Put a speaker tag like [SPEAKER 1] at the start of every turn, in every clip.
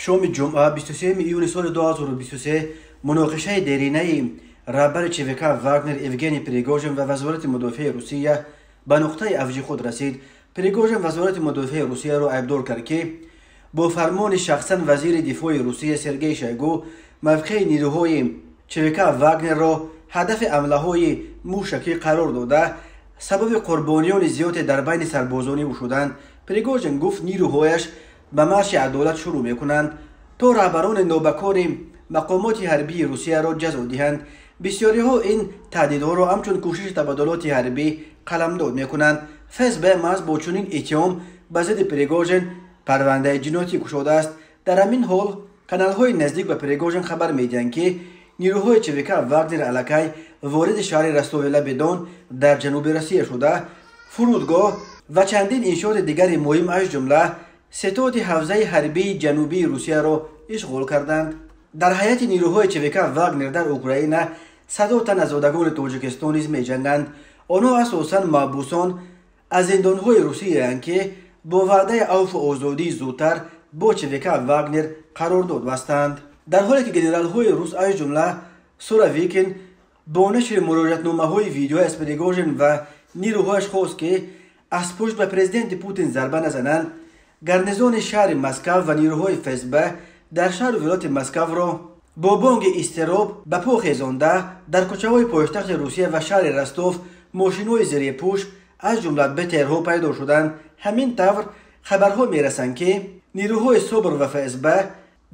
[SPEAKER 1] شام جمعه 23 ایون سال 2023 مناقشه درینه رهبر چویکا واگنر ایوگنی پریگوژن و وزارت مدافع روسیه به نقطه اوج خود رسید. پریگوژن وزارت مدافع روسیه را عیبدار کرد که با فرمان شخصا وزیر دفاع روسیه سرگئی شویگو موقع نیروهای چویکا واگنر را هدف حمله‌های موشکی قرار داده سبب قربانیان زیاد در بین سربازان او شدند. پریگوژن گفت نیروهایش به مارش عدالت شروع میکنند تا رهبران نوبکار مقامات حربی روسیه را جزا دهند. بسیاری ها این تهدیدها را همچون کوشش تبادلات حربی قلمداد میکنند. فسبه محض با چنین اتهام به ضد پریگوژن پرونده جنایتی گشوده است. در همین حال کانال های نزدیک به پریگوژن خبر میدهند که نیروهای چویکا واگنر الکی وارد شهر رستوویل دون در جنوب روسیه شده، فرودگاه و چندین انشاءات دیگر مهم از جمله ستاد حوزه حربی جنوبی روسیه را اشغال کردند. در حیات نیروهای چویکا واگنر در اوکراین 100 تن از زادگان تاجیکستان نیز می‌جنگند. آنها اساساً محبوسان از زندان‌های روسیه اند که با وعده عفو و آزادی زودتر با چویکا واگنر قرارداد بستند. در حالی که گنرال‌های روس از جمله سورویکین با نشر مراجعتنامه‌های ویدیو از پریگوژن و نیروهایش خواست که از پشت به پرزیدنت پوتین ضربه نزنند، گارنیزون شهر مسکو و نیروهای فسبه در شهر و ولایت مسکو را با بانگ اضطراب به پا خیزانده در کوچه‌های پایتخت روسیه و شهر رستوف ماشین‌های زیر پوش از جمله بترها پیدا شدند. همین طور خبرها میرسند که نیروهای صبر و فسبه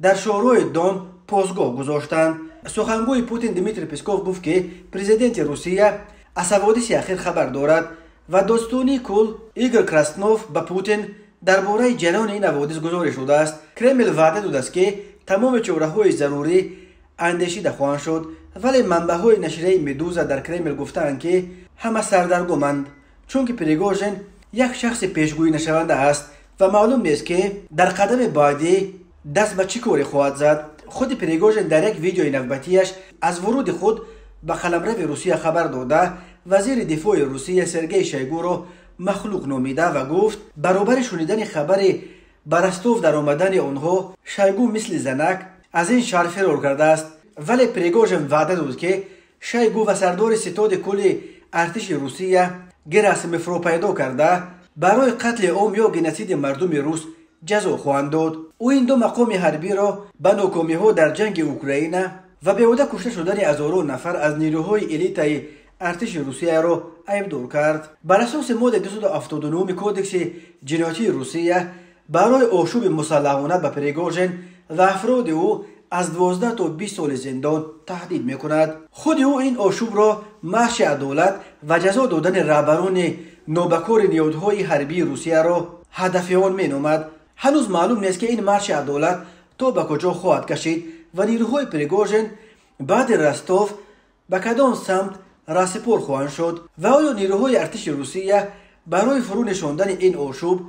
[SPEAKER 1] در شهرهای دون پاسگاه گذاشتند. سخنگوی پوتین دیمیتری پسکوف گفت که پرزیدنت روسیه از حوادث اخیر خبر دارد و داستانی کل ایگور کراسنوف به پوتین درباره جریان این حوادث گزارش شده است. کرمل وعده داده است که تمام چاره‌های ضروری اندیشیده خواهند شد، ولی منبع‌های نشریه مدوزا در کرمل گفتند که همه سردرگمند، چون که پریگوژن یک شخص پیشگویی نشونده است و معلوم نیست که در قدم بعدی دست به چه کاری خواهد زد. خود پریگوژن در یک ویدیوی نوبتیش از ورود خود به قلمرو روسیه خبر داده وزیر دفاع روسیه سرگئی شویگو را مخلوق نامیده و گفت برابر شنیدن خبر به رستوف در آمدن آنها شویگو مثل زنک از این شهر فرار کرده است. ولی پریگوژن وعده داد که شویگو و سردار ستاد کل ارتش روسیه گراسیموف را پیدا کرده برای قتل عام یا گنوسید مردم روس جزا خواهند داد. او این دو مقام حربی را به ناکامی‌ها در جنگ اوکراین و بیهوده کشته شدن هزاران نفر از نیروهای الیت ارتش روسیه را عیبدار کرد. بر اساس ماده 279 کودکس جنایتی روسیه برای آشوب مسلحانه به پریگوژن و افراد او از 12 تا 20 سال زندان تهدید می‌کند. خود او این آشوب را مارش عدالت و جزا دادن رهبران نوبکار نیروهای حربی روسیه را هدف آن می‌نامد. هنوز معلوم نیست که این مارش عدالت تا به کجا خواهد کشید و نیروهای پریگوژن بعد رستوف به کدام سمت راسپور خواهند شد و آیا نیروهای ارتش روسیه برای فرو نشاندن این آشوب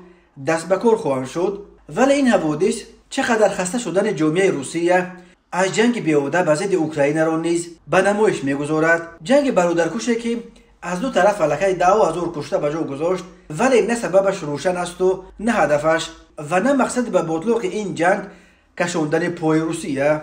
[SPEAKER 1] دست به کار خواهند شد. ولی این حوادث چقدر خسته شدن جامعه روسیه از جنگ بیهوده به ضد اوکراین را نیز به نمایش میگذارد. جنگ برادرکشی که از دو طرف الکی 10,000 کشته به جا گذاشت، ولی نه سببش روشن است و نه هدفش و نه مقصد به باطلاق این جنگ کشاندن پای روسیه.